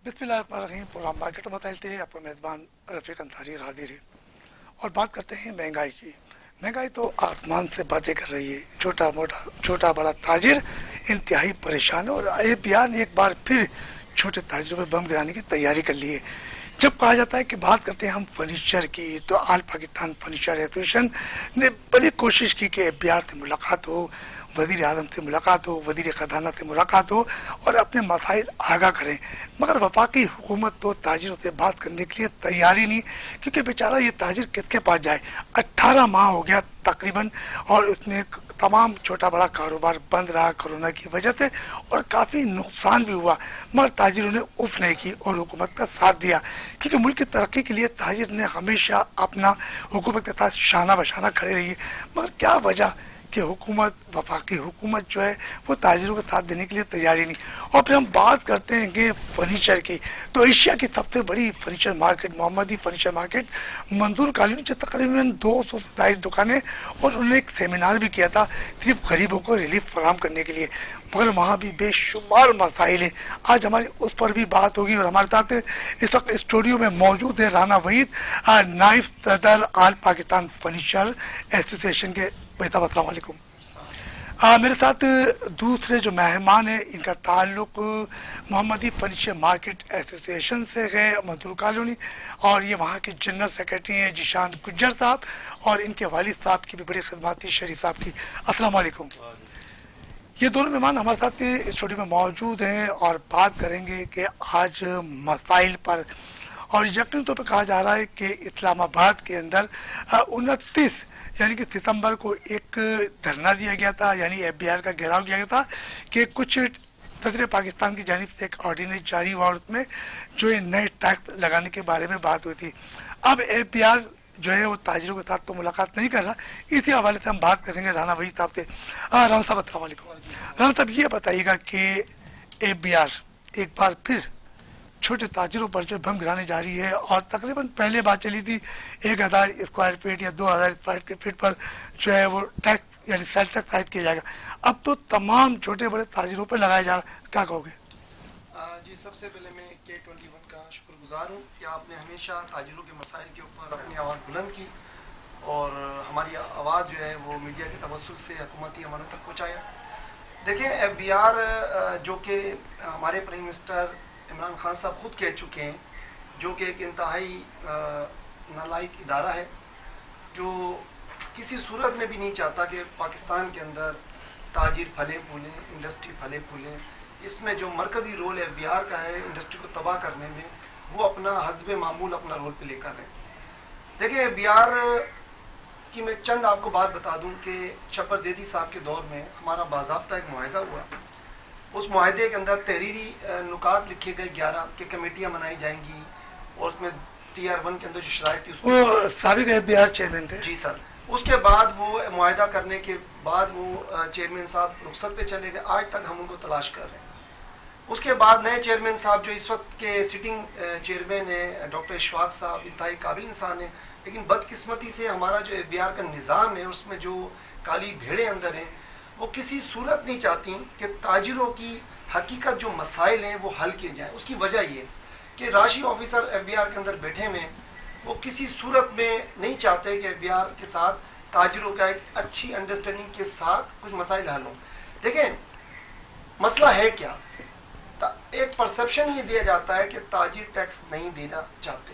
بسم اللہ الرحمن الرحیم. پروگرام مارکیٹ مسائل تھے. آپ کا میزبان رفیق انصاری حاضر ہے اور بات کرتے ہیں مہنگائی کی. مہنگائی تو آسمان سے باتیں کر رہی ہے. چھوٹا بڑا تاجر انتہائی پریشان ہے اور APR نے ایک بار پھر چھوٹے تاجروں پہ بم گرانے کی تیاری کر لی ہے. جب کہا جاتا ہے کہ بات کرتے ہیں ہم فرنیچر کی, تو آل پاکستان فرنیچر ایسوسیشن نے بڑی کوشش کی کہ APR سے ملاقات ہو, وزیر اعظم سے ملاقات ہو, وزیر خزانہ سے ملاقات ہو اور اپنے مسائل آگاہ کریں, مگر وفاقی حکومت تو تاجروں سے بات کرنے کے لیے تیار ہی نہیں, کیونکہ بیچارہ یہ تاجر کس کے پاس جائے. 18 ماہ ہو گیا تقریباً, اور اس میں تمام چھوٹا بڑا کاروبار بند رہا کرونا کی وجہ سے, اور کافی نقصان بھی ہوا, مگر تاجروں نے اف نہیں کی اور حکومت کا ساتھ دیا, کیونکہ ملک کی ترقی کے لیے تاجر نے ہمیشہ اپنا حکومت کے ساتھ شانہ بشانہ کھڑے رہی ہے. مگر کیا وجہ کہ حکومت, وفاقی حکومت جو ہے وہ تاجروں کا ساتھ دینے کے لیے تیاری نہیں. اور پھر ہم بات کرتے ہیں کہ فرنیچر کی, تو ایشیا کی سب سے بڑی فرنیچر مارکیٹ محمدی فرنیچر مارکیٹ منظور کالونی سے تقریباً 200 سے زائد دکانیں, اور انہوں نے ایک سیمینار بھی کیا تھا صرف غریبوں کو ریلیف فراہم کرنے کے لیے, مگر وہاں بھی بے شمار مسائل ہیں. آج ہماری اس پر بھی بات ہوگی, اور ہمارے ساتھ اس وقت اسٹوڈیو میں موجود ہے رانا وحید, نائب صدر آل پاکستان فرنیچر ایسوسیشن کے. بھائی صاحب السلام علیکم. میرے ساتھ دوسرے جو مہمان ہیں ان کا تعلق محمدی فرنیچر مارکیٹ ایسوسیشن سے ہے, منظور کالونی, اور یہ وہاں کے جنرل سیکرٹری ہیں جیشان گجر صاحب, اور ان کے والد صاحب کی بھی بڑی خدمات تھی شریف صاحب کی. السلام علیکم. یہ دونوں مہمان ہمارے ساتھ اسٹوڈیو میں موجود ہیں اور بات کریں گے کہ آج مسائل پر. اور یقینی طور پہ کہا جا رہا ہے کہ اسلام آباد کے اندر 29 یعنی کہ ستمبر کو ایک دھرنا دیا گیا تھا, یعنی APR کا گھیراؤ کیا گیا تھا کہ کچھ صدر پاکستان کی جانب سے ایک آرڈیننس جاری ہوا, اور اس میں جو ہے نئے ٹیکس لگانے کے بارے میں بات ہوئی تھی. اب APR جو ہے وہ تاجروں کے ساتھ تو ملاقات نہیں کر رہا, اسی حوالے سے ہم بات کریں گے رانا وحید صاحب سے. رانا صاحب السلام علیکم. رانا صاحب یہ بتائیے گا کہ APR ایک بار پھر چھوٹے تاجروں پر جو بم گرانے جا رہی ہے, اور تقریباً پہلے بات چلی تھی 1000 اسکوائر فٹ یا 2000 اسکوائر فٹ پر جو ہے وہ ٹیکس یعنی سیل ٹیکس عائد کیا جائے گا. اب تو تمام چھوٹے بڑے تاجروں پر لگایا جا رہا ہے, کیا کہو گے؟ جی, سب سے پہلے میں K21 کا شکر گزار ہوں کہ آپ نے ہمیشہ تاجروں کے مسائل کے اوپر اپنی آواز بلند کی اور ہماری آواز جو ہے وہ میڈیا کے توسل سے حکومتی عملوں تک پہنچایا. دیکھیں, APR جو کہ ہمارے پرائم منسٹر عمران خان صاحب خود کہہ چکے ہیں, جو کہ ایک انتہائی نالائق ادارہ ہے, جو کسی صورت میں بھی نہیں چاہتا کہ پاکستان کے اندر تاجر پھلے پھولیں, انڈسٹری پھلے پھولیں. اس میں جو مرکزی رول APR کا ہے انڈسٹری کو تباہ کرنے میں, وہ اپنا حسب معمول اپنا رول پلے کر رہے ہیں. دیکھیں, APR کی میں چند آپ کو بات بتا دوں کہ شبر زیدی صاحب کے دور میں ہمارا باضابطہ ایک معاہدہ ہوا. اس معاہدے کے اندر تحریری نکات لکھے گئے 11 کہ کمیٹیاں بنائی جائیں گی, اور اس میں TR1 کے اندر جو شرائط تھی وہ سابق APR چیئرمین تھے. جی سر. اس کے بعد وہ معاہدہ کرنے کے بعد وہ چیئرمین صاحب رخصت پہ چلے گئے. آج تک ہم ان کو تلاش کر رہے ہیں. اس کے بعد نئے چیئرمین صاحب جو اس وقت کے سٹنگ چیئرمین ہیں ڈاکٹر اشفاق صاحب, انتہائی قابل انسان ہیں, لیکن بدقسمتی سے ہمارا جو APR کا نظام ہے اس میں جو کالی بھیڑیں اندر ہیں, وہ کسی صورت نہیں چاہتی کہ تاجروں کی حقیقت جو مسائل ہیں وہ حل کیے جائیں. اس کی وجہ یہ کہ راشی آفیسر APR کے اندر بیٹھے ہوئے, وہ کسی صورت میں نہیں چاہتے کہ APR کے ساتھ تاجروں کا ایک اچھی انڈرسٹینڈنگ کے ساتھ کچھ مسائل حل ہوں. دیکھیں, مسئلہ ہے کیا, ایک پرسپشن یہ دیا جاتا ہے کہ تاجر ٹیکس نہیں دینا چاہتے.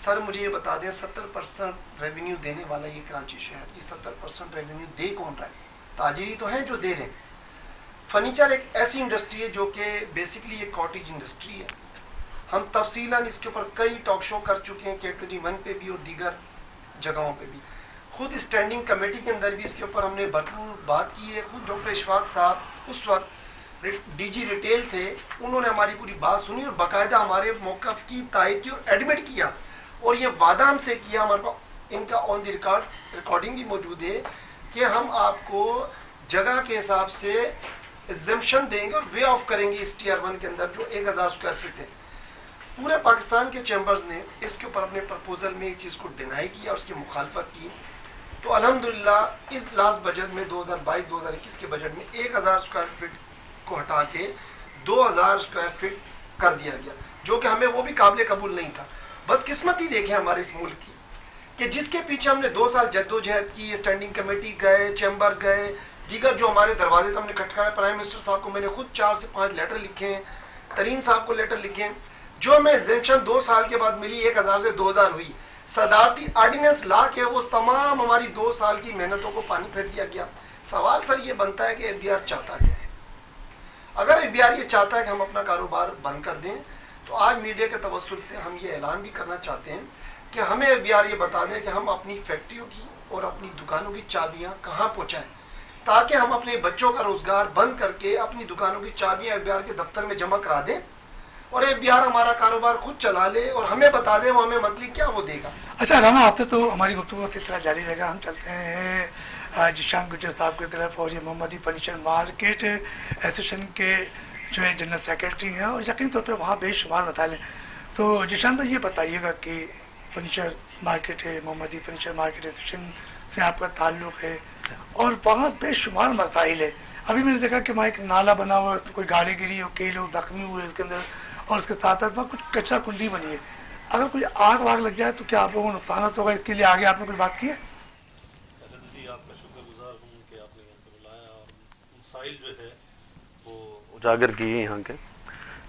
سر مجھے یہ بتا دیں, 70% ریونیو دینے والا یہ کراچی شہر, یہ 70% ریونیو دے کون رہا ہے؟ تاجری تو ہیں جو دے رہے ہیں. فرنیچر ایک ایسی انڈسٹری ہے جو کہ بیسکلی ایک کاٹیج انڈسٹری ہے. ہم تفصیلاً اس کے اوپر کئی ٹاک شو کر چکے ہیں, K21 پہ بھی اور دیگر جگہوں پہ بھی. خود اسٹینڈنگ کمیٹی کے اندر بھی اس کے اوپر ہم نے بھرپور بات کی ہے. خود ڈاکٹر اشفاق صاحب اس وقت DG ریٹیل تھے, انہوں نے ہماری پوری بات سنی اور باقاعدہ ہمارے موقف کی تائید کی اور ایڈمٹ کیا, اور یہ وعدہ ہم سے کیا, ہمارے پاس ان کا آن دی ریکارڈنگ بھی موجود ہے کہ ہم آپ کو جگہ کے حساب سے ایگزمپشن دیں گے اور وے آف کریں گے اس TR1 کے اندر جو 1000 اسکوائر فٹ ہے. پورے پاکستان کے چیمبرز نے اس کے اوپر اپنے پرپوزل میں اس چیز کو ڈینائی کیا اور اس کی مخالفت کی. تو الحمدللہ اس لاسٹ بجٹ میں 2022-2021 کے بجٹ میں 1000 اسکوائر فٹ کو ہٹا کے 2000 اسکوائر فٹ کر دیا گیا. جو کہ ہمیں وہ بھی قابل قبول نہیں تھا. بدقسمتی دیکھیں ہمارے اس ملک کی کہ جس کے پیچھے ہم نے 2 سال جدوجہد کی, اسٹینڈنگ کمیٹی گئے, چیمبر گئے, دیگر جو ہمارے دروازے تھے ہم نے کھٹکھائے. پرائم منسٹر صاحب کو میں نے خود 4 سے 5 لیٹر لکھے ہیں, ترین صاحب کو لیٹر لکھے ہیں. جو ہمیں ایگزیمشن 2 سال کے بعد ملی, 1000 سے 2000 ہوئی. صدارتی آرڈیننس لا کے وہ تمام ہماری 2 سال کی محنتوں کو پانی پھیر دیا گیا. سوال سر یہ بنتا ہے کہ ایف بی آر چاہتا کیا ہے؟ اگر ایف بی آر یہ چاہتا ہے کہ ہم اپنا کاروبار بند کر دیں تو آج میڈیا کے توسل سے ہم یہ اعلان بھی کرنا چاہتے ہیں کہ ہمیں ایف بی آر یہ بتا دیں کہ ہم اپنی فیکٹریوں کی اور اپنی دکانوں کی چابیاں کہاں پہنچائیں, تاکہ ہم اپنے بچوں کا روزگار بند کر کے اپنی دکانوں کی چابیاں ایف بی آر کے دفتر میں جمع کرا دیں اور ایف بی آر ہمارا کاروبار خود چلا لے اور ہمیں بتا دیں وہ ہمیں منتھلی کیا وہ دے گا. اچھا رانا, آپ سے تو ہماری گفتگو کا سلسلہ جاری رہے گا. ہم چلتے ہیں جیشان گجر صاحب کی طرف, اور یہ محمدی فرنیچر مارکیٹ ایسوسیشن کے جو ہے جنرل سیکرٹری ہیں, اور یقینی طور پہ وہاں بے شمار مسائل ہیں. تو جیشان بھائی یہ بتائیے گا کہ فرنیچر مارکیٹ ہے, محمدی فرنیچر مارکیٹ ایسوسیشن سے آپ کا تعلق ہے, اور وہاں بے شمار مسائل ہے. ابھی میں نے دیکھا کہ وہاں ایک نالا بنا ہوا ہے, اس میں کوئی گاڑی گری ہو, کئی لوگ زخمی ہوئے اس کے اندر, اور اس کے ساتھ ساتھ وہاں کچھ کچرا کنڈی بنی ہے. اگر کوئی آگ واگ لگ جائے تو کیا آپ لوگوں کو نقصانات ہوگا؟ اس کے لیے آگے آپ نے کوئی بات کی ہے؟ جی آپ کا شکر گزار ہوں کہ آپ نے یہاں پہ بلایا اور مسائل جو ہے وہ اجاگر کیے یہاں کے.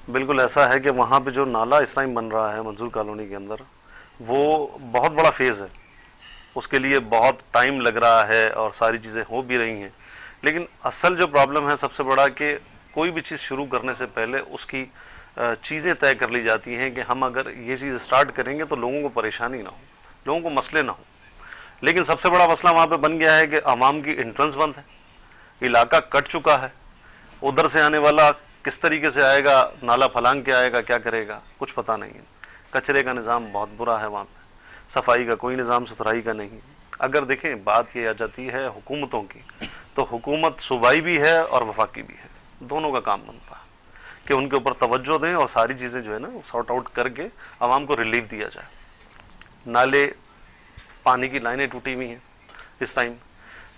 بالکل ایسا ہے کہ وہاں پہ جو نالا اس ٹائم بن رہا ہے منظور کالونی کے اندر, وہ بہت بڑا فیز ہے. اس کے لیے بہت ٹائم لگ رہا ہے اور ساری چیزیں ہو بھی رہی ہیں, لیکن اصل جو پرابلم ہے سب سے بڑا کہ کوئی بھی چیز شروع کرنے سے پہلے اس کی چیزیں طے کر لی جاتی ہیں کہ ہم اگر یہ چیز اسٹارٹ کریں گے تو لوگوں کو پریشانی نہ ہو, لوگوں کو مسئلے نہ ہو. لیکن سب سے بڑا مسئلہ وہاں پہ بن گیا ہے کہ عوام کی انٹرنس بند ہے, علاقہ کٹ چکا ہے. ادھر سے آنے والا کس طریقے سے آئے گا, نالا پھلانگ کے آئے گا, کیا کرے گا, کچھ پتہ نہیں ہے. کچرے کا نظام بہت برا ہے وہاں پہ, صفائی کا کوئی نظام, ستھرائی کا نہیں. اگر دیکھیں بات یہ آ جاتی ہے حکومتوں کی, تو حکومت صوبائی بھی ہے اور وفاقی بھی ہے, دونوں کا کام بنتا ہے کہ ان کے اوپر توجہ دیں اور ساری چیزیں جو ہے نا سارٹ آؤٹ کر کے عوام کو ریلیف دیا جائے. نالے, پانی کی لائنیں ٹوٹی ہوئی ہیں اس ٹائم,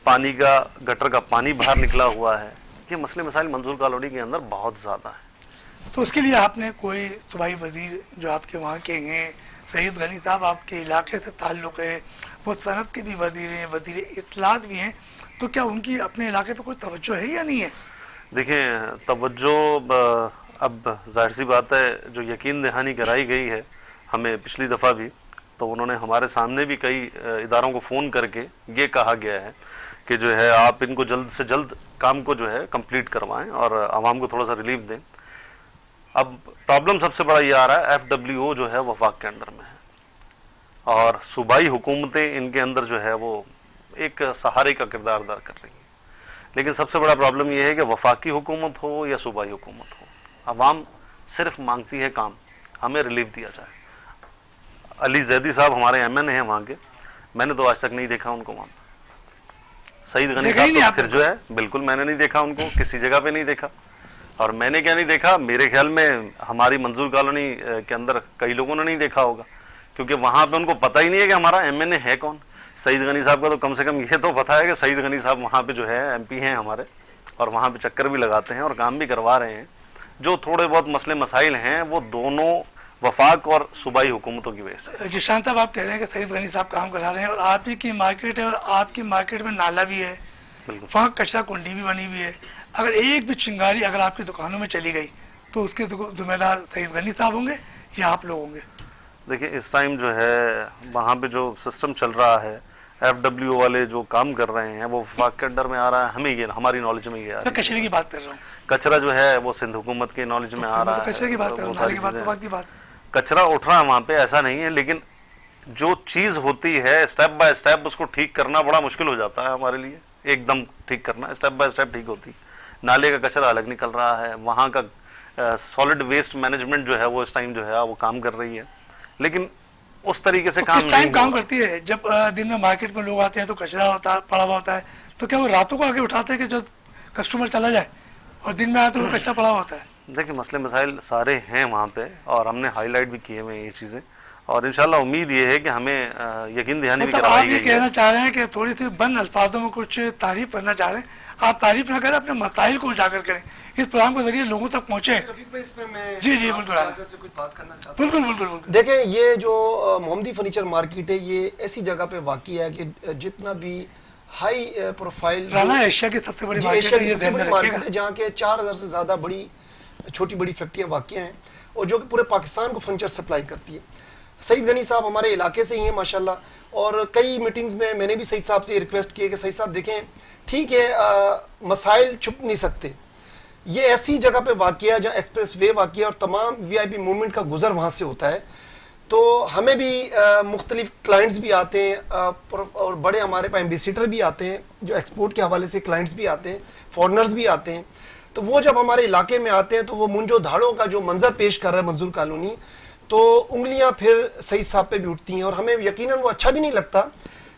پانی کا گٹر کا پانی باہر نکلا ہوا ہے. یہ مسئلے مسائل منظور کالونی کے اندر بہت زیادہ ہیں. تو اس کے لیے آپ نے کوئی صوبائی وزیر جو آپ کے وہاں کے ہیں, سعید غنی صاحب آپ کے علاقے سے تعلق ہے, وہ صنعت کے بھی وزیر ہیں, وزیر اطلاعات بھی ہیں, تو کیا ان کی اپنے علاقے پہ کوئی توجہ ہے یا نہیں ہے؟ دیکھیں توجہ اب ظاہر سی بات ہے, جو یقین دہانی کرائی گئی ہے ہمیں پچھلی دفعہ بھی, تو انہوں نے ہمارے سامنے بھی کئی اداروں کو فون کر کے یہ کہا گیا ہے کہ جو ہے آپ ان کو جلد سے جلد کام کو جو ہے کمپلیٹ کروائیں اور عوام کو تھوڑا سا ریلیف دیں. اب پرابلم سب سے بڑا یہ آ رہا ہے, ایف ڈبلیو او جو ہے وفاق کے انڈر میں ہے, اور صوبائی حکومتیں ان کے اندر جو ہے وہ ایک سہارے کا کردار ادا کر رہی ہیں. لیکن سب سے بڑا پرابلم یہ ہے کہ وفاقی حکومت ہو یا صوبائی حکومت ہو, عوام صرف مانگتی ہے کام, ہمیں ریلیف دیا جائے. علی زیدی صاحب ہمارے ایم این اے ہیں وہاں کے, میں نے تو آج تک نہیں دیکھا ان کو وہاں. سعید غنی صاحب تو پھر جو ہے بالکل میں نے نہیں دیکھا ان کو, کسی جگہ پہ نہیں دیکھا. اور میں نے کیا نہیں دیکھا, میرے خیال میں ہماری منظور کالونی کے اندر کئی لوگوں نے نہیں دیکھا ہوگا, کیونکہ وہاں پہ ان کو پتہ ہی نہیں ہے کہ ہمارا ایم این اے ہے کون. سعید غنی صاحب کا تو کم سے کم یہ تو پتہ ہے کہ سعید غنی صاحب وہاں پہ جو ہے ایم پی ہیں ہمارے, اور وہاں پہ چکر بھی لگاتے ہیں اور کام بھی کروا رہے ہیں. جو تھوڑے بہت مسئلے مسائل ہیں وہ دونوں وفاق اور صوبائی حکومتوں کی وجہ سے. جیشان صاحب آپ کہہ رہے ہیں کہ سعید غنی صاحب کام کرا رہے ہیں, اور آپ ہی کی مارکیٹ ہے, اور آپ کی مارکیٹ میں نالا بھی ہے, وہاں کچرا کنڈی بھی بنی ہوئی ہے. اگر ایک بھی چنگاری اگر آپ کی دکانوں میں چلی گئی تو اس کے ذمہ دار سعید غنی صاحب ہوں گے یا آپ لوگ ہوں گے؟ دیکھیں اس ٹائم جو ہے وہاں پہ جو سسٹم چل رہا ہے, ایف ڈبلیو والے جو کام کر رہے ہیں وہ وفاق کے انڈر میں آ رہا ہے, ہمیں یہ ہماری نالج میں یہ آ رہا ہے. کچرے کی بات کر رہا ہوں, کچرا جو ہے وہ سندھ حکومت کے نالج میں آ رہا ہے. کچرے کی بات کر رہا ہوں, نالے کی بات تو بعد کی بات. کچرا اٹھ رہا ہے وہاں پہ, ایسا نہیں ہے, لیکن جو چیز ہوتی ہے اسٹیپ بائی اسٹیپ اس کو ٹھیک کرنا بڑا مشکل ہو جاتا ہے ہمارے لیے. ایک دم ٹھیک کرنا اسٹیپ بائی اسٹیپ ٹھیک ہوتی. نالے کا کچرا الگ نکل رہا ہے, وہاں کا سالڈ ویسٹ مینجمنٹ جو ہے وہ اس ٹائم جو ہے وہ کام کر رہی ہے, لیکن اس طریقے سے کام نہیں کام کرتی ہے. جب دن میں مارکیٹ میں لوگ آتے ہیں تو کچرا ہوتا پڑا ہوا ہوتا ہے, تو کیا وہ راتوں کو آگے اٹھاتے ہیں کہ جب کسٹمر چلا جائے, اور دن میں آئے تو وہ کچرا پڑا ہوا ہوتا ہے؟ دیکھیں مسئلے مسائل سارے ہیں وہاں پہ, اور ہم نے ہائی لائٹ بھی کیے ہوئے یہ چیزیں, اور انشاءاللہ امید یہ ہے کہ ہمیں یقین دہانی بھی مطلب آپ کروائی یہ گئی ہے. کہنا چاہ رہے ہیں کہ تھوڑی سی بند الفاظوں میں کچھ تعریف کرنا چاہ رہے ہیں، آپ تعریف نہ کریں، اپنے مسائل کو اجاگر کریں، اس پروگرام کے ذریعے لوگوں تک پہنچے. رفیق بھائی اس میں میں جی جی آپ بالکل کی اجازت سے کچھ بات کرنا چاہتا ہوں. بالکل بالکل بالکل. دیکھیں یہ جو محمدی فرنیچر مارکیٹ ہے یہ ایسی جگہ پہ واقع ہے کہ جتنا بھی ہائی پروفائل رانا ایشیا کی سب سے بڑی جی مارکیٹ ایشیا ہے، کی یہ سب سے ذہن میں بڑی رکھیے مارکیٹ گا. ہے جہاں کے 4000 سے زیادہ بڑی چھوٹی بڑی فیکٹریاں واقع ہیں اور جو کہ پورے پاکستان کو فرنیچر سپلائی کرتی ہے. سعید غنی صاحب ہمارے علاقے سے ہی ہیں ماشاءاللہ، اور کئی میٹنگز میں نے بھی سعید صاحب سے یہ ریکویسٹ کی کہ سعید صاحب دیکھیں ٹھیک ہے مسائل چھپ نہیں سکتے، یہ ایسی جگہ پہ واقع ہے جہاں ایکسپریس وے واقع ہے اور تمام وی آئی پی موومنٹ کا گزر وہاں سے ہوتا ہے. تو ہمیں بھی مختلف کلائنٹس بھی آتے ہیں اور بڑے ہمارے پاس ایمبیسیڈر بھی آتے ہیں جو ایکسپورٹ کے حوالے سے کلائنٹس بھی آتے ہیں، فورنرز بھی آتے ہیں. تو وہ جب ہمارے علاقے میں آتے ہیں تو وہ منجو دھاڑوں کا جو منظر پیش کر رہا ہے منظور کالونی، تو انگلیاں پھر سعید صاحب پہ بھی اٹھتی ہیں اور ہمیں یقیناً وہ اچھا بھی نہیں لگتا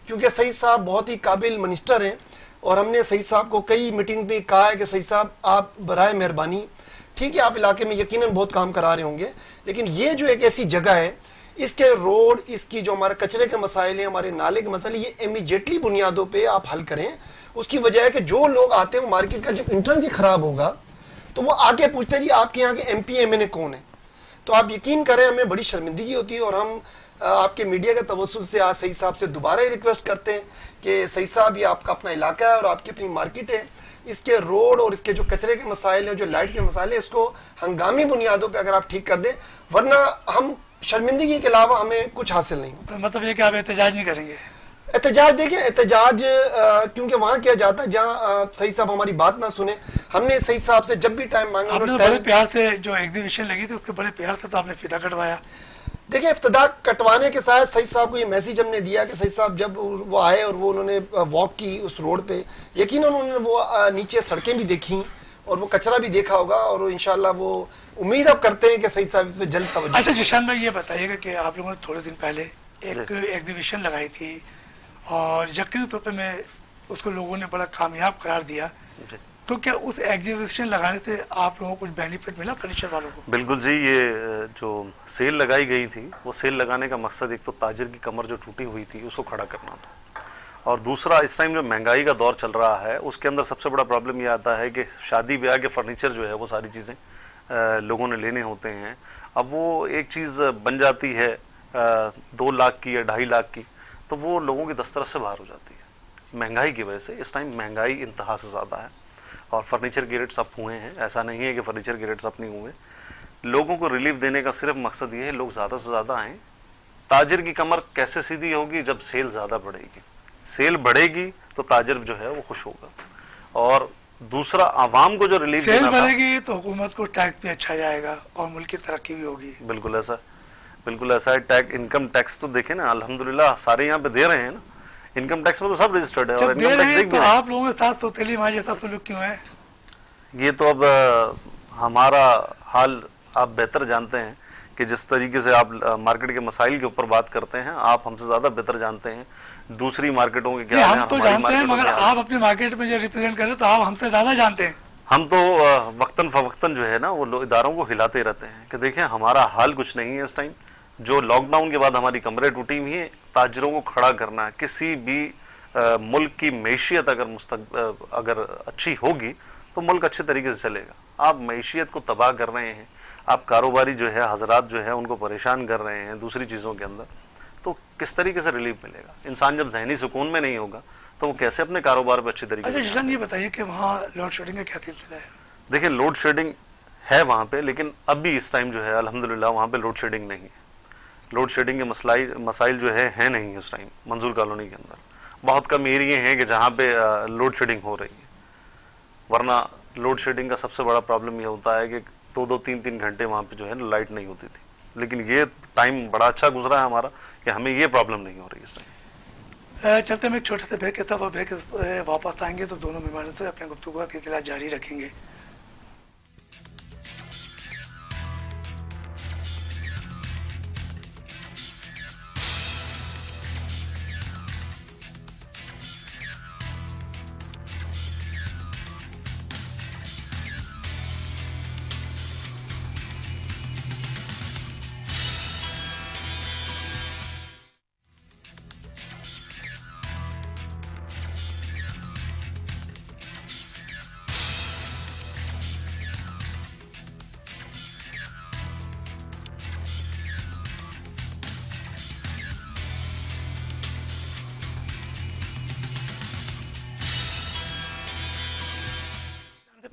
کیونکہ سعید صاحب بہت ہی قابل منسٹر ہیں. اور ہم نے سعید صاحب کو کئی میٹنگز میں کہا ہے کہ سعید صاحب آپ برائے مہربانی ٹھیک ہے آپ علاقے میں یقیناً بہت کام کرا رہے ہوں گے، لیکن یہ جو ایک ایسی جگہ ہے اس کے روڈ، اس کی جو ہمارے کچرے کے مسائل ہیں، ہمارے نالے کے مسائل، یہ امیجیٹلی بنیادوں پہ آپ حل کریں. اس کی وجہ ہے کہ جو لوگ آتے ہیں وہ مارکیٹ کا جب انٹرنس ہی خراب ہوگا تو وہ آ کے پوچھتے ہیں جی آپ کے یہاں کے ایم پی ایم این اے کون ہیں. تو آپ یقین کریں ہمیں بڑی شرمندگی ہوتی ہے اور ہم آپ کے میڈیا کے توسل سے آج سعید صاحب سے دوبارہ یہ ریکویسٹ کرتے ہیں کہ سعید صاحب یہ آپ کا اپنا علاقہ ہے اور آپ کی اپنی مارکیٹ ہے، اس کے روڈ اور اس کے جو کچرے کے مسائل ہیں، جو لائٹ کے مسائل ہیں، اس کو ہنگامی بنیادوں پہ اگر آپ ٹھیک کر دیں، ورنہ ہم شرمندگی کے علاوہ ہمیں کچھ حاصل نہیں ہوتا. مطلب یہ کہ آپ احتجاج نہیں کریں گے؟ احتجاج دیکھیں احتجاج کیونکہ وہاں کیا جاتا ہے جہاں سعید صاحب ہماری بات نہ سنیں. ہم نے سعید صاحب سے جب بھی ٹائم مانگا آپ نے تو بڑے پیار سے جو ایگزیبیشن لگی تھی اس کے بڑے پیار سے تو آپ نے فیتا کٹوایا. دیکھیں افتدا کٹوانے کے ساتھ سعید صاحب کو یہ میسیج ہم نے دیا کہ سعید صاحب جب وہ آئے اور وہ انہوں نے واک کی اس روڈ پہ، یقیناً انہوں نے وہ نیچے سڑکیں بھی دیکھیں اور وہ کچرا بھی دیکھا ہوگا اور انشاءاللہ وہ امید اب کرتے ہیں کہ سعید صاحب اس پہ جلد توجہ. اچھا جشان بھائی یہ بتائیے گا کہ آپ لوگوں نے تھوڑے دن پہلے ایک ایگزیبیشن لگائی تھی اور یقینی طور پہ میں اس کو لوگوں نے بڑا کامیاب قرار دیا، تو کیا اس ایگزیبیشن لگانے سے آپ لوگوں کو کچھ بینیفٹ ملا فرنیچر والوں کو؟ بالکل جی، یہ جو سیل لگائی گئی تھی وہ سیل لگانے کا مقصد ایک تو تاجر کی کمر جو ٹوٹی ہوئی تھی اس کو کھڑا کرنا تھا، اور دوسرا اس ٹائم جو مہنگائی کا دور چل رہا ہے اس کے اندر سب سے بڑا پرابلم یہ آتا ہے کہ شادی بیاہ کے فرنیچر جو ہے وہ ساری چیزیں لوگوں نے لینے ہوتے ہیں. اب وہ ایک چیز بن جاتی ہے 2 لاکھ کی یا 2.5 لاکھ کی، تو وہ لوگوں کی دسترس سے باہر ہو جاتی ہے مہنگائی کی وجہ سے. اس ٹائم مہنگائی انتہا سے زیادہ ہے اور فرنیچر کے ریٹس اپ ہوئے ہیں، ایسا نہیں ہے کہ فرنیچر کے ریٹس اپ نہیں ہوئے. لوگوں کو ریلیف دینے کا صرف مقصد یہ ہے لوگ زیادہ سے زیادہ آئیں. تاجر کی کمر کیسے سیدھی ہوگی؟ جب سیل زیادہ بڑھے گی. سیل بڑھے گی تو تاجر جو ہے وہ خوش ہوگا، اور دوسرا عوام کو جو ریلیف سیل دینا تھا. بڑھے گی تو حکومت کو ٹیکس بھی اچھا جائے گا اور ملک کی ترقی بھی ہوگی. بالکل ایسا ہے. انکم ٹیکس تو دیکھیں نا، الحمدللہ سارے یہاں پہ دے رہے ہیں نا. انکم ٹیکس میں تو سب رجسٹرڈ ہے اور جب دے انکم رہے ٹیکس ہیں دیکھ تو بھی رہے ہیں. آپ لوگوں کے ساتھ سوتیلی ماں جیسا سلوک کیوں ہے؟ یہ تو اب ہمارا حال آپ بہتر جانتے ہیں کہ جس طریقے سے آپ مارکیٹ کے مسائل کے اوپر بات کرتے ہیں، آپ ہم سے زیادہ بہتر جانتے ہیں دوسری مارکیٹوں کے کیا ہم تو جانتے ہیں، مگر آپ اپنی مارکیٹ میں جو ریپرزینٹ کر رہے تو آپ ہم سے زیادہ جانتے ہیں. ہم تو وقتاً فوقتاً جو ہے نا وہ اداروں کو ہلاتے رہتے ہیں کہ دیکھیں ہمارا حال کچھ نہیں ہے اس ٹائم. جو لاک ڈاؤن کے بعد ہماری کمریں ٹوٹی ہوئی ہیں، تاجروں کو کھڑا کرنا ہے. کسی بھی ملک کی معیشت اگر اچھی ہوگی تو ملک اچھے طریقے سے چلے گا. آپ معیشت کو تباہ کر رہے ہیں، آپ کاروباری جو ہے حضرات جو ہے ان کو پریشان کر رہے ہیں دوسری چیزوں کے اندر، تو کس طریقے سے ریلیف ملے گا؟ انسان جب ذہنی سکون میں نہیں ہوگا تو وہ کیسے اپنے کاروبار پہ اچھے طریقے سے. اچھا جشن یہ بتائیے کہ وہاں لوڈ شیڈنگ کا کیا سلسلہ ہے؟ دیکھیں لوڈ شیڈنگ ہے وہاں پہ، لیکن اب بھی اس ٹائم جو ہے الحمدللہ وہاں پہ لوڈ شیڈنگ نہیں ہے. لوڈ شیڈنگ کے مسائل جو ہے نہیں اس ٹائم منظور کالونی کے اندر. بہت کم ایریے ہیں کہ جہاں پہ لوڈ شیڈنگ ہو رہی ہے، ورنہ لوڈ شیڈنگ کا سب سے بڑا پرابلم یہ ہوتا ہے کہ 2-3 گھنٹے وہاں پہ جو ہے نا لائٹ نہیں ہوتی تھی. لیکن یہ ٹائم بڑا اچھا گزرا ہے ہمارا کہ ہمیں یہ پرابلم نہیں ہو رہی اس ٹائم. چلتے ہم ایک چھوٹے سے بریک کے ساتھ اور بریک واپس آئیں گے تو دونوں مہمانوں سے اپنے گفتگو کی اطلاع جاری رکھیں گے.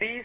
30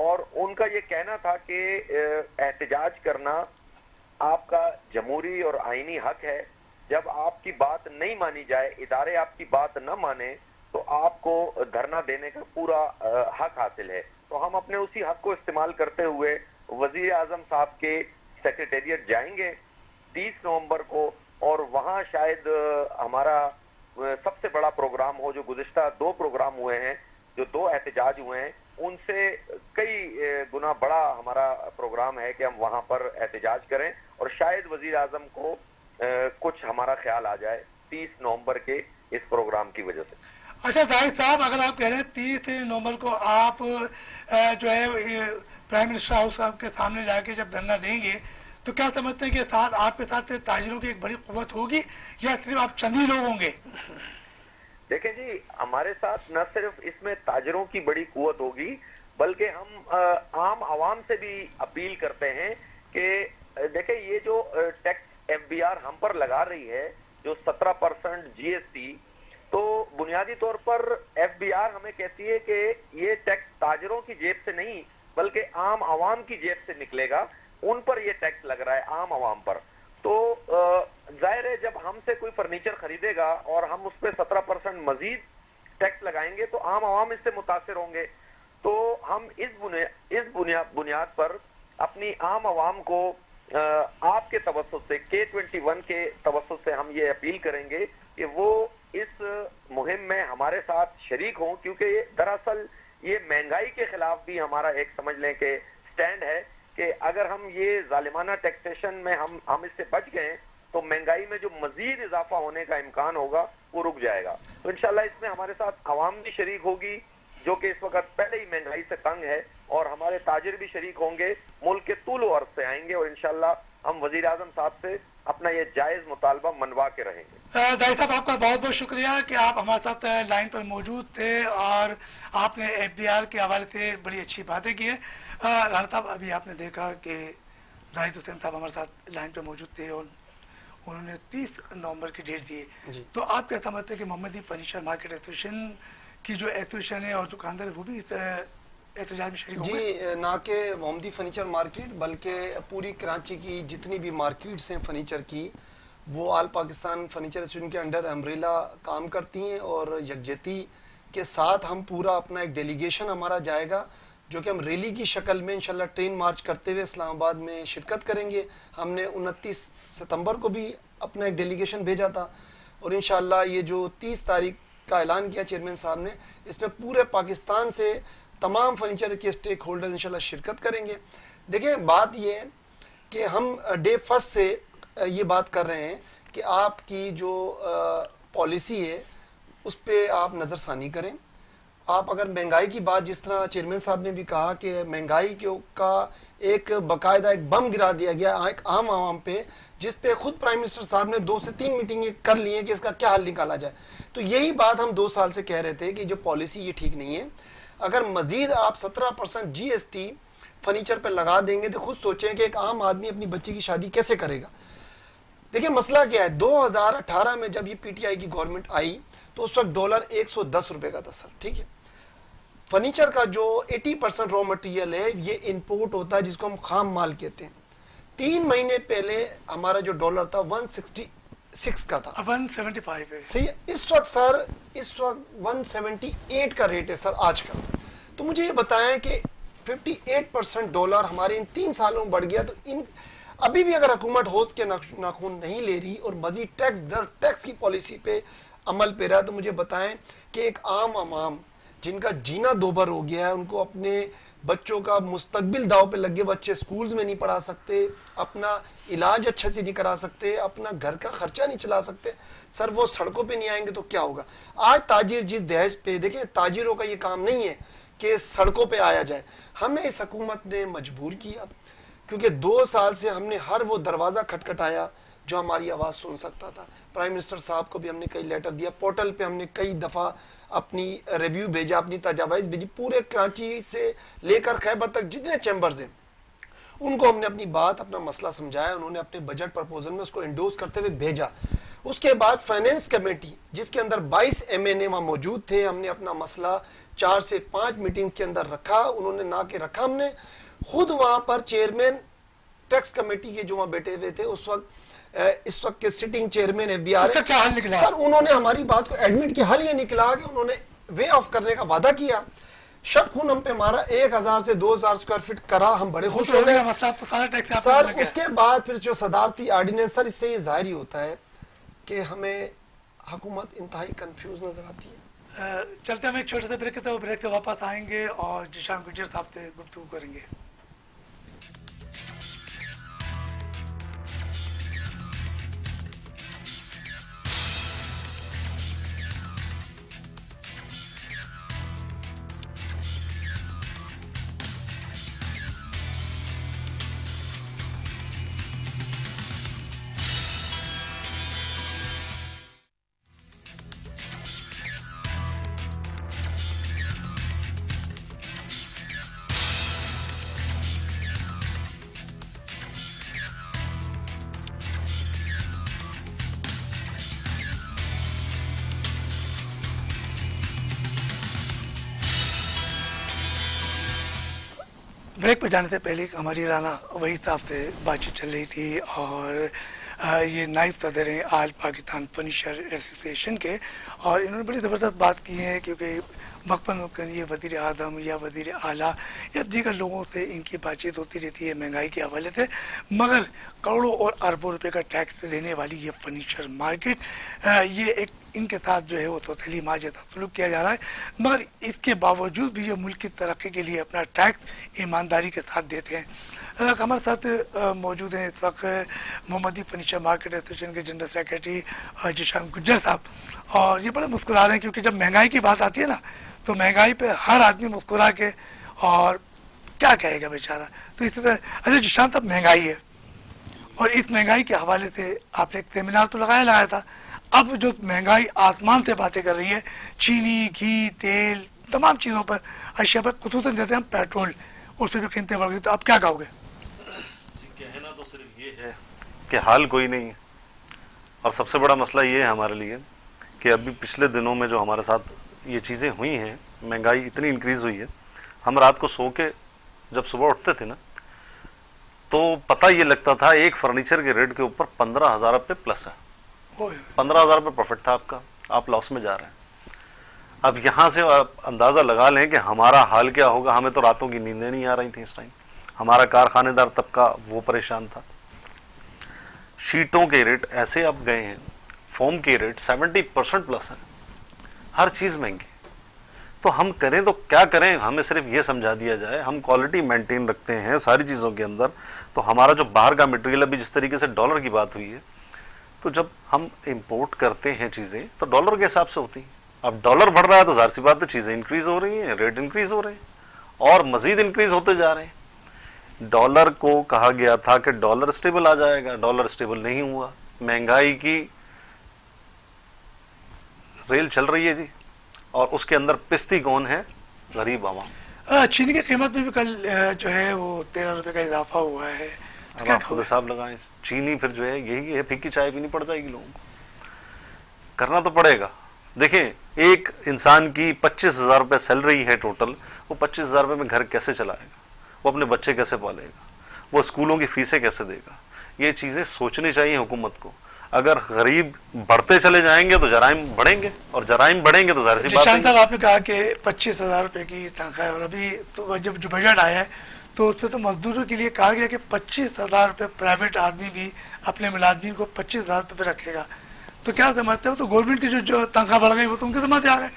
اور ان کا یہ کہنا تھا کہ احتجاج کرنا آپ کا جمہوری اور آئینی حق ہے. جب آپ کی بات نہیں مانی جائے, ادارے آپ کی بات نہ مانے, تو آپ کو دھرنا دینے کا پورا حق حاصل ہے. تو ہم اپنے اسی حق کو استعمال کرتے ہوئے وزیر اعظم صاحب کے سیکریٹریٹ جائیں گے 30 نومبر کو, اور وہاں شاید ہمارا سب سے بڑا پروگرام ہو. جو گزشتہ 2 پروگرام ہوئے ہیں, جو 2 احتجاج ہوئے ہیں, ان سے کئی گنا بڑا ہمارا پروگرام ہے کہ ہم وہاں پر احتجاج کریں, اور شاید وزیر اعظم کو کچھ ہمارا خیال آ جائے 30 نومبر کے اس پروگرام کی وجہ سے. اچھا زاہد صاحب, اگر آپ کہہ رہے ہیں 30 نومبر کو آپ جو ہے پرائم منسٹر ہاؤس صاحب کے سامنے جا کے جب دھرنا دیں گے, تو کیا سمجھتے ہیں کہ ساتھ آپ کے ساتھ تاجروں کی ایک بڑی قوت ہوگی یا صرف آپ چند ہی لوگ ہوں گے؟ دیکھیں جی, ہمارے ساتھ نہ صرف اس میں تاجروں کی بڑی قوت ہوگی, بلکہ ہم عام عوام سے بھی اپیل کرتے ہیں کہ دیکھیں یہ جو ٹیکس ایف بی آر ہم پر لگا رہی ہے, جو 17% جی ایس ٹی, تو بنیادی طور پر ایف بی آر ہمیں کہتی ہے کہ یہ ٹیکس تاجروں کی جیب سے نہیں بلکہ عام عوام کی جیب سے نکلے گا. ان پر یہ ٹیکس لگ رہا ہے, عام عوام پر. تو ظاہر ہے جب ہم سے کوئی فرنیچر خریدے گا اور ہم اس پہ 17% مزید ٹیکس لگائیں گے تو عام عوام اس سے متاثر ہوں گے. تو ہم اس بنیاد پر اپنی عام عوام کو آپ کے توسط سے K21 کے توسط سے ہم یہ اپیل کریں گے کہ وہ اس مہم میں ہمارے ساتھ شریک ہوں, کیونکہ دراصل یہ مہنگائی کے خلاف بھی ہمارا ایک سمجھ لیں کہ سٹینڈ ہے کہ اگر ہم یہ ظالمانہ ٹیکسیشن میں ہم اس سے بچ گئے تو مہنگائی میں جو مزید اضافہ ہونے کا امکان ہوگا وہ رک جائے گا. تو انشاءاللہ اس میں ہمارے ساتھ عوام بھی شریک ہوگی جو کہ اس وقت پہلے ہی مہنگائی سے تنگ ہے, اور ہمارے تاجر بھی شریک ہوں گے, ملک کے طول و عرض سے آئیں گے, اور انشاءاللہ ہم وزیر اعظم صاحب سے اپنا یہ جائز مطالبہ منوا کے رہیں گے. دائی صاحب, آپ کا بہت بہت شکریہ کہ آپ ہمارے ساتھ لائن پر موجود تھے اور آپ نے ایف بی آر کے حوالے سے بڑی اچھی باتیں کی ہیں. رانا صاحب, ابھی آپ نے دیکھا کہ زاہد حسین صاحب ہمارے ساتھ لائن پہ موجود تھے اور انہوں نے 30 نومبر کی ڈیٹ دی. تو آپ کیا سمجھتے ہیں کہ محمدی فرنیچر مارکیٹ ایسوسیشن کی جو ایسوسیشن ہے اور دکاندار وہ بھی احتجاج میں شریک ہوں گے؟ جی, نہ کہ محمدی فرنیچر مارکیٹ بلکہ پوری کراچی کی جتنی بھی مارکیٹس ہیں فرنیچر کی, وہ آل پاکستان فرنیچر ایسوسیشن کے انڈر امبریلا کام کرتی ہیں, اور یکجہتی کے ساتھ ہم پورا اپنا ایک ڈیلیگیشن ہمارا جائے گا جو کہ ہم ریلی کی شکل میں انشاءاللہ ٹرین مارچ کرتے ہوئے اسلام آباد میں شرکت کریں گے. ہم نے 29 ستمبر کو بھی اپنا ایک ڈیلیگیشن بھیجا تھا, اور انشاءاللہ یہ جو 30 تاریخ کا اعلان کیا چیئرمین صاحب نے, اس میں پورے پاکستان سے تمام فرنیچر کے اسٹیک ہولڈر انشاءاللہ شرکت کریں گے. دیکھیں بات یہ ہے کہ ہم ڈے فرسٹ سے یہ بات کر رہے ہیں کہ آپ کی جو پالیسی ہے اس پہ آپ نظر ثانی کریں. آپ اگر مہنگائی کی بات, جس طرح چیئرمین صاحب نے بھی کہا کہ مہنگائی کا ایک باقاعدہ ایک بم گرا دیا گیا ایک عام عوام پہ, جس پہ خود پرائم منسٹر صاحب نے 2 سے 3 میٹنگیں کر لی ہیں کہ اس کا کیا حل نکالا جائے. تو یہی بات ہم 2 سال سے کہہ رہے تھے کہ جو پالیسی یہ ٹھیک نہیں ہے. اگر مزید آپ 17% جی ایس ٹی فرنیچر پہ لگا دیں گے تو خود سوچیں کہ ایک عام آدمی اپنی بچی کی شادی کیسے کرے گا. دیکھیں مسئلہ کیا ہے, 2018 میں جب یہ پی ٹی آئی کی گورنمنٹ آئی تو اس وقت ڈالر 110 روپے کا تھا سر, ٹھیک ہے. فرنیچر کا جو 80% را مٹیریل ہے یہ امپورٹ ہوتا ہے, جس کو ہم خام مال کہتے ہیں. 3 مہینے پہلے ہمارا جو ڈالر تھا 166 کا تھا, 175 ہے صحیح ہے. اس وقت سر 178 کا ریٹ ہے سر آج کل. تو مجھے یہ بتائیں کہ 58% ڈالر ہمارے ان 3 سالوں میں بڑھ گیا. تو ابھی بھی اگر حکومت ہوش کے ناخن نہیں لے رہی اور مزید ٹیکس کی پالیسی پہ عمل پہ رہا, تو مجھے بتائیں کہ ایک عام عوام جن کا جینا دوبر ہو گیا ہے, ان کو اپنے بچوں کا مستقبل داؤ پہ لگے, بچے سکولز میں نہیں پڑھا سکتے, اپنا علاج اچھے سے نہیں کرا سکتے, اپنا گھر کا خرچہ نہیں چلا سکتے, سر وہ سڑکوں پہ نہیں آئیں گے تو کیا ہوگا. آج تاجر جس دہج پہ, دیکھیں تاجروں کا یہ کام نہیں ہے کہ سڑکوں پہ آیا جائے. ہمیں اس حکومت نے مجبور کیا, کیونکہ 2 سال سے ہم نے ہر وہ دروازہ کھٹکھٹایا جو ہماری آواز سن سکتا تھا. پرائم منسٹر صاحب کو بھی ہم نے کئی لیٹر دیا, پورٹل پہ ہم نے کئی دفعہ اپنی ریویو بھیجا, اپنی تجاویز بھیجی. پورے کراچی سے لے کر خیبر تک جتنے چیمبرز ہیں ان کو ہم نے اپنی بات, اپنا مسئلہ سمجھایا. انہوں نے اپنے بجٹ پرپوزل میں اس کو انڈورس کرتے ہوئے بھیجا. اس کے بعد فائنینس کمیٹی جس کے اندر 22 ایم این اے وہاں موجود تھے, ہم نے اپنا مسئلہ 4 سے 5 میٹنگ کے اندر رکھا, انہوں نے نہ کہ رکھا, ہم نے خود وہاں پر چیئرمین ٹیکس کمیٹی کے جو وہاں بیٹھے ہوئے تھے اس وقت کے سٹنگ چیئرمین ہے بی آر اس کا کیا حل نکلا؟ سر انہوں نے ہماری بات کو ایڈمٹ کیا. حل یہ نکلا کہ انہوں نے وے آف کرنے کا وعدہ کیا, شب خون ہم پہ مارا, 1000 سے 2000 اسکوائر فٹ کرا, ہم بڑے خوش ہو گئے. سر اس کے بعد پھر جو صدارتی آرڈیننس, سر اس سے یہ ظاہر ہی ہوتا ہے کہ ہمیں حکومت انتہائی کنفیوز نظر آتی ہے. چلتے ہم ایک چھوٹے سے بریک کے بریک سے واپس آئیں گے اور جیشان گجر صاحب سے گفتگو کریں گے. بریک پہ جانے سے پہلے ہماری رانا وحید صاحب سے بات چیت چل رہی تھی اور یہ نائب صدر ہیں آل پاکستان فنیچر ایسوسیشن کے, اور انہوں نے بڑی زبردست بات کی ہے کیونکہ مقبل یہ وزیر اعظم یا وزیر اعلیٰ یا دیگر لوگوں سے ان کی بات چیت ہوتی رہتی ہے مہنگائی کے حوالے سے, مگر کروڑوں اور اربوں روپے کا ٹیکس دینے والی یہ فرنیچر مارکیٹ, یہ ایک ان کے ساتھ جو ہے وہ توطیلی ماں جیسا سلوک کیا جا رہا ہے, مگر اس کے باوجود بھی یہ ملک کی ترقی کے لیے اپنا ٹیکس ایمانداری کے ساتھ دیتے ہیں. ہمارے ساتھ موجود ہیں اس وقت محمدی فرنیچر مارکیٹ ایسوسیشن کے جنرل سیکرٹری جیشان گجر صاحب, اور یہ بڑے مسکرا رہے ہیں کیونکہ جب مہنگائی کی بات آتی ہے نا تو مہنگائی پہ ہر آدمی مسکرا کے اور کیا کہے گا بیچارہ. تو اسی طرح اچھا جیشان صاحب, مہنگائی ہے اور اس مہنگائی کے حوالے سے آپ نے ایک سیمینار تو لگایا تھا, اب جو مہنگائی آسمان سے باتیں کر رہی ہے, چینی, گھی, تیل, تمام چیزوں پر, اشیاء پر, خصوصاً جیسے ہم پیٹرول, اس پہ بھی قیمتیں بڑھ گئی, تو آپ کیا کہو گے؟ کہنا تو صرف یہ ہے کہ حال کوئی نہیں ہے, اور سب سے بڑا مسئلہ یہ ہے ہمارے لیے کہ ابھی پچھلے دنوں میں جو ہمارے ساتھ یہ چیزیں ہوئی ہیں, مہنگائی اتنی انکریز ہوئی ہے, ہم رات کو سو کے جب صبح اٹھتے تھے نا تو پتہ یہ لگتا تھا ایک فرنیچر کے ریٹ کے اوپر 15,000 روپے پلس ہے, 15,000 روپے پروفٹ تھا آپ کا, آپ لاس میں جا رہے ہیں. اب یہاں سے آپ اندازہ لگا لیں کہ ہمارا حال کیا ہوگا. ہمیں تو راتوں کی نیندیں نہیں آ رہی تھیں اس ٹائم, ہمارا کارخانے دار طبقہ وہ پریشان تھا. شیٹوں کے ریٹ ایسے اب گئے ہیں, فوم کے ریٹ 70% پلس ہے, ہر چیز مہنگی. تو ہم کریں تو کیا کریں, ہمیں صرف یہ سمجھا دیا جائے, ہم کوالٹی مینٹین رکھتے ہیں ساری چیزوں کے اندر, تو ہمارا جو باہر کا مٹیریل, ابھی جس طریقے سے ڈالر کی بات ہوئی ہے, تو جب ہم امپورٹ کرتے ہیں چیزیں تو ڈالر کے حساب سے ہوتی ہیں. اب ڈالر بڑھ رہا ہے تو ظاہر سی بات ہے چیزیں انکریز ہو رہی ہیں, ریٹ انکریز ہو رہے ہیں اور مزید انکریز ہوتے جا رہے ہیں. ڈالر کو کہا گیا تھا کہ ڈالر اسٹیبل آ جائے گا, ڈالر اسٹیبل نہیں ہوا, مہنگائی کی ریل چل رہی ہے جی, اور اس کے اندر پستی کون ہے؟ غریب عوام. چینی کی قیمت میں بھی کل جو ہے وہ 13 روپے کا اضافہ ہوا ہے. اب آپ خود حساب لگائیں, چینی پھر جو ہے یہی ہے, پھیکی چائے پینی پڑ جائے گی لوگوں کو, کرنا تو پڑے گا. دیکھیں ایک انسان کی 25,000 روپے سیلری ہے ٹوٹل, وہ 25,000 روپے میں گھر کیسے چلائے گا, وہ اپنے بچے کیسے پالے گا, وہ اسکولوں کی فیسیں کیسے دے گا. یہ چیزیں سوچنی چاہیے حکومت کو. اگر غریب بڑھتے چلے جائیں گے تو جرائم بڑھیں گے, اور جرائم بڑھیں گے تو ظاہر سی بات ہے. صاحب آپ نے کہا کہ 25,000 روپے کی تنخواہ ہے, اور ابھی تو جب جو بجٹ آیا ہے تو اس پہ تو مزدوروں کے لیے کہا گیا کہ 25,000 روپے پرائیویٹ آدمی بھی اپنے ملازمین کو 25,000 روپے پہ رکھے گا. تو کیا سمجھتے ہو, تو گورنمنٹ کی جو تنخواہ بڑھ گئی وہ تو ان کے سمجھ آ گئے.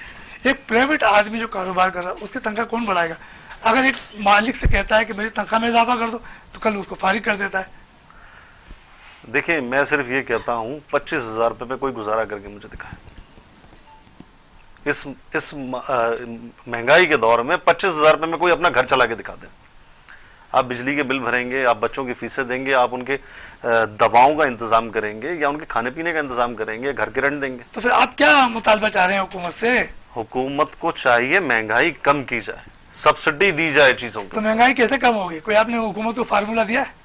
ایک پرائیویٹ آدمی جو کاروبار کر رہا ہے اس کی تنخواہ کون بڑھائے گا؟ اگر ایک مالک سے کہتا ہے کہ میری تنخواہ میں اضافہ کر دو تو کل اس کو فارغ کر دیتا ہے. دیکھیں میں صرف یہ کہتا ہوں 25,000 روپے پہ کوئی گزارا کر کے مجھے دکھائے. اس مہنگائی کے دور میں 25,000 روپے میں کوئی اپنا گھر چلا کے دکھا دے. آپ بجلی کے بل بھریں گے, آپ بچوں کی فیسیں دیں گے, آپ ان کے دواؤں کا انتظام کریں گے, یا ان کے کھانے پینے کا انتظام کریں گے, گھر کے رینٹ دیں گے. تو پھر آپ کیا مطالبہ چاہ رہے ہیں حکومت سے؟ حکومت کو چاہیے مہنگائی کم کی جائے, سبسڈی دی جائے چیزوں کو. تو مہنگائی کیسے کم ہوگی؟ کوئی آپ نے حکومت کو فارمولہ دیا ہے؟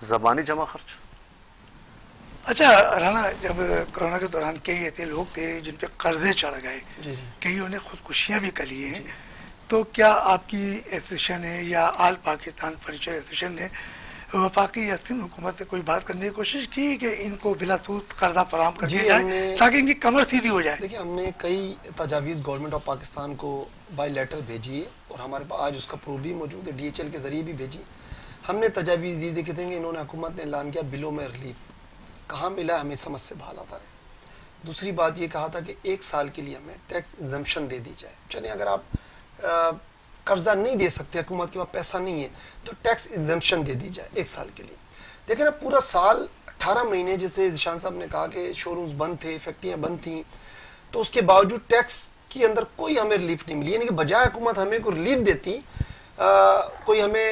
زبانی جمع خرچ. اچھا رانا، جب کورونا کے دوران کئی ایسے لوگ تھے جن پہ قرضے چڑھ گئے، کئیوں نے خودکشیاں بھی کر لی ہیں، تو کیا آپ کی ایسوسیشن ہے یا آل پاکستان فرنیچر ایسوسیشن نے وفاقی یا سندھ حکومت سے کوئی بات کرنے کی کوشش کی کہ ان کو بلا سود قرضہ فراہم کر دیا جائے تاکہ ان کی کمر سیدھی ہو جائے؟ دیکھیے، ہم نے کئی تجاویز گورنمنٹ آف پاکستان کو بائی لیٹر بھیجی ہے اور ہمارے پاس آج اس کا پروف بھی موجود ہے، ڈی ایچ ایل کے ذریعے بھی بھیجی. ہم نے تجاویز دی دیکھتے ہیں کہ انہوں نے حکومت نے اعلان کیا بلوں میں ریلیف کہاں ملا، ہمیں سمجھ سے باہر آتا رہے. دوسری بات یہ کہا تھا کہ 1 سال کے لیے ہمیں ٹیکس ایگزمپشن دے دی جائے. چلیں اگر آپ قرضہ نہیں دے سکتے، حکومت کے پاس پیسہ نہیں ہے، تو ٹیکس ایگزمپشن دے دی جائے 1 سال کے لیے. دیکھیں نا، پورا سال 18 مہینے جیسے ذیشان صاحب نے کہا کہ شو رومز بند تھے، فیکٹریاں بند تھیں، تو اس کے باوجود ٹیکس کے اندر کوئی ہمیں ریلیف نہیں ملی. یعنی کہ بجائے حکومت ہمیں کوئی ریلیف دیتی، کوئی ہمیں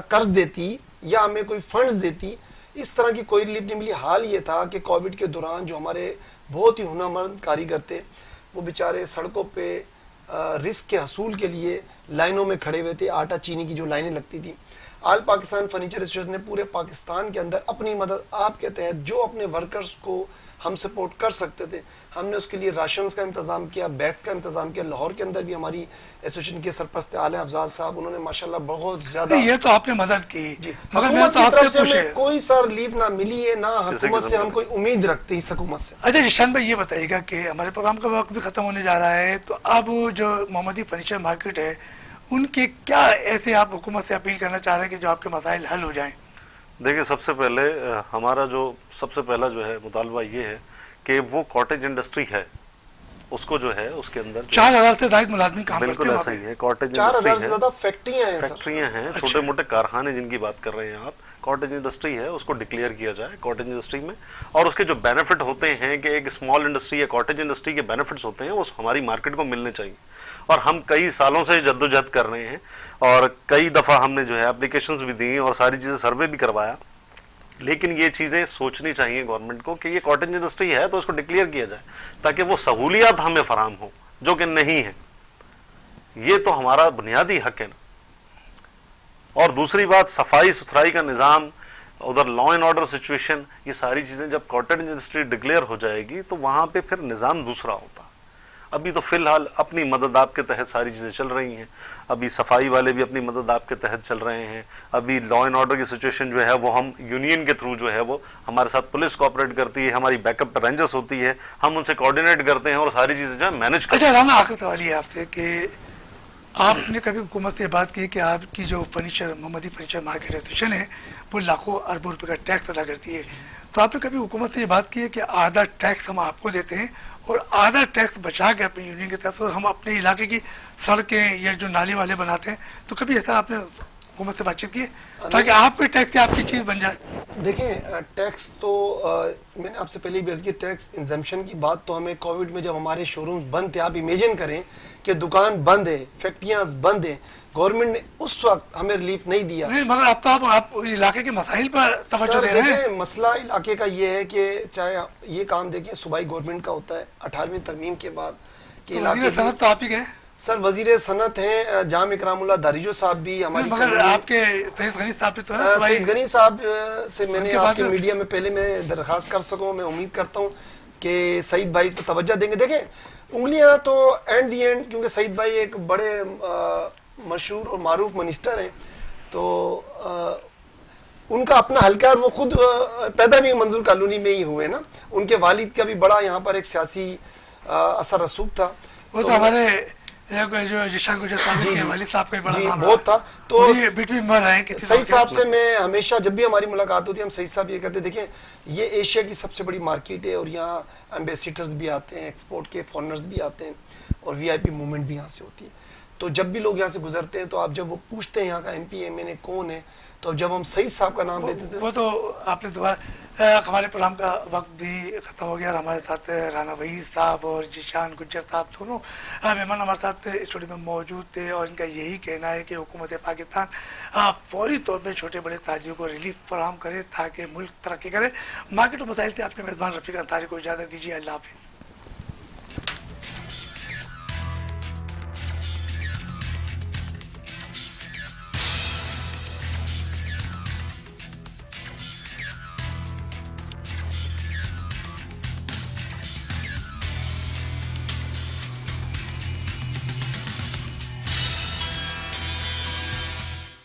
قرض دیتی یا ہمیں کوئی فنڈز دیتی، اس طرح کی کوئی ریلیف نہیں ملی. حال یہ تھا کہ کووڈ کے دوران جو ہمارے بہت ہی ہنرمند کاریگر تھے، وہ بیچارے سڑکوں پہ رزق کے حصول کے لیے لائنوں میں کھڑے ہوئے تھے. آٹا چینی کی جو لائنیں لگتی تھیں، آل پاکستان فرنیچر ایسوسیشن نے پورے پاکستان کے اندر اپنی مدد آپ کے تحت جو اپنے ورکرز کو ہم سپورٹ کر سکتے تھے، ہم نے اس کے لیے راشنز کا انتظام کیا، بیگز کا انتظام کیا. لاہور کے اندر بھی ہماری ایسوسیشن کے سرپرست اعلیٰ افضال صاحب، انہوں نے ماشاءاللہ بہت زیادہ. یہ تو آپ نے مدد کی، مگر میں حکومت تو کی آپ طرف سے سے ہمیں کوئی سا ریلیف نہ ملی ہے، نہ حکومت سے ہم کوئی امید رکھتے اس حکومت سے. اچھا جشان بھائی، یہ بتائیے گا کہ ہمارے پروگرام کا وقت بھی ختم ہونے جا رہا ہے، تو اب جو محمدی فرنیچر مارکیٹ ہے، ان کے کیا ایسے آپ حکومت سے اپیل کرنا چاہ رہے ہیں کہ جو آپ کے مسائل حل ہو جائیں؟ دیکھیں، سب سے پہلے ہمارا جو سب سے پہلا جو ہے مطالبہ یہ ہے کہ وہ کاٹیج انڈسٹری ہے، اس کو جو ہے اس کے اندر 4000 سے زائد ملازمین کام کرتے بالکل ہیں ایسا ہی ہے. کاٹیج 4000 سے انڈسٹری زیادہ فیکٹریاں ہیں، فیکٹریاں ہیں، چھوٹے موٹے کارخانے جن کی بات کر رہے ہیں آپ، کاٹیج انڈسٹری ہے، اس کو ڈکلیئر کیا جائے کاٹیج انڈسٹری میں. اور اس کے جو بینیفٹ ہوتے ہیں کہ ایک اسمال انڈسٹری یا کاٹیج انڈسٹری کے بینیفٹس ہوتے ہیں، وہ ہماری مارکیٹ کو ملنے چاہیے. اور ہم کئی سالوں سے جدوجہد کر رہے ہیں، اور کئی دفعہ ہم نے جو ہے اپلیکیشنز بھی دی اور ساری چیزیں سروے بھی کروایا. لیکن یہ چیزیں سوچنی چاہیے گورنمنٹ کو کہ یہ کاٹیج انڈسٹری ہے تو اس کو ڈکلیئر کیا جائے تاکہ وہ سہولیات ہمیں فراہم ہوں، جو کہ نہیں ہے. یہ تو ہمارا بنیادی حق ہے نا. اور دوسری بات، صفائی ستھرائی کا نظام، ادھر لا اینڈ آرڈر سچویشن، یہ ساری چیزیں جب کاٹیج انڈسٹری ڈکلیئر ہو جائے گی تو وہاں پہ پھر نظام دوسرا ہوتا. ابھی تو فی الحال اپنی مدد آپ کے تحت ساری چیزیں چل رہی ہیں. ابھی صفائی والے بھی اپنی مدد آپ کے تحت چل رہے ہیں. ابھی لا اینڈ آرڈر کی سچویشن جو ہے وہ ہم یونین کے تھرو جو ہے وہ ہمارے ساتھ پولیس کوآپریٹ کرتی ہے، ہماری بیک اپ رینجرز ہوتی ہے، ہم ان سے کوآرڈینیٹ کرتے ہیں اور ساری چیزیں جو ہے مینج کرتے ہیں. اچھا رانا، آخر سوال یہ آپ سے کہ آپ نے کبھی حکومت سے بات کی کہ آپ کی جو فرنیچر محمدی فرنیچر مارکیٹ ایسوسیشن ہے وہ لاکھوں اربوں روپے کا ٹیکس ادا کرتی ہے، تو آپ نے کبھی حکومت سے یہ بات کی ہے کہ آدھا ٹیکس ہم آپ کو دیتے ہیں اور آدھا ٹیکس بچا کے اپنی یونین کی طرف سے، اور ہم اپنے علاقے کی سڑکیں یا جو نالی والے بناتے ہیں، تو کبھی ایسا آپ نے حکومت سے بات چیت کی ہے تاکہ آپ کے ٹیکس سے آپ کی چیز بن جائے؟ دیکھیں، ٹیکس تو میں نے آپ سے پہلے بھی عرض کی، ٹیکس ایگزمپشن کی بات تو ہمیں کووڈ میں جب ہمارے شو روم بند تھے، آپ امیجن کریں کہ دکان بند ہے، فیکٹریاں بند ہیں، گورنمنٹ نے اس وقت ہمیں ریلیف نہیں دیا. نہیں، مگر اب تو آپ علاقے کے مسائل پر توجہ دے رہے ہیں. دیکھیں، مسئلہ علاقے کا یہ ہے کہ چاہے یہ کام دیکھیں صوبائی گورنمنٹ کا ہوتا ہے 18ویں ترمیم کے بعد کہ وزیر صنعت تو آپ ہی گئے. سر وزیر صنعت ہیں جام اکرام اللہ داریجو صاحب بھی ہماری، مگر آپ کے سعید غنی صاحب تو سعید غنی صاحب سے میں نے آپ کے میڈیا میں پہلے میں درخواست کر سکوں، میں امید کرتا ہوں کہ سعید بھائی اس پہ توجہ دیں گے. دیکھیں، انگلیاں تو اینڈ دی اینڈ، کیونکہ سعید بھائی ایک بڑے مشہور اور معروف منسٹر ہیں، تو ان کا اپنا حلقہ، اور وہ خود پیدا بھی منظور کالونی میں ہی ہوئے نا. ان کے والد کا بھی بڑا یہاں پر ایک سیاسی اثر رسوخ تھا. وہ تو ہمارے جو جشان گجر صاحب کے والد صاحب کا بڑا نام بہت تھا. تو بیٹ بھی مر رہے ہیں. سعید صاحب سے میں ہمیشہ جب بھی ہماری ملاقات ہوتی ہے، ہم سعید صاحب یہ کہتے ہیں دیکھیں یہ ایشیا کی سب سے بڑی مارکیٹ ہے، اور یہاں ایمبیسیڈرز بھی آتے ہیں، ایکسپورٹ کے فارنرز بھی آتے ہیں، اور وی آئی پی موومنٹ بھی یہاں سے ہوتی ہے. تو جب بھی لوگ یہاں سے گزرتے ہیں تو آپ جب وہ پوچھتے ہیں یہاں کا ایم پی ایم این اے کون ہے، تو جب ہم سعید صاحب کا نام لیتے تھے، وہ تو آپ نے دوبارہ ہمارے پروگرام کا وقت بھی ختم ہو گیا، اور ہمارے ساتھ رانا وحید صاحب اور جشان گجر صاحب دونوں مہمان ہمارے ساتھ اسٹوڈیو میں موجود تھے، اور ان کا یہی کہنا ہے کہ حکومت پاکستان فوری طور پہ چھوٹے بڑے تاجروں کو ریلیف فراہم کرے تاکہ ملک ترقی کرے. مارکیٹ و مسائل سے آپ کے میزبان رفیق انصاری کو اجازت دیجیے. اللہ حافظ.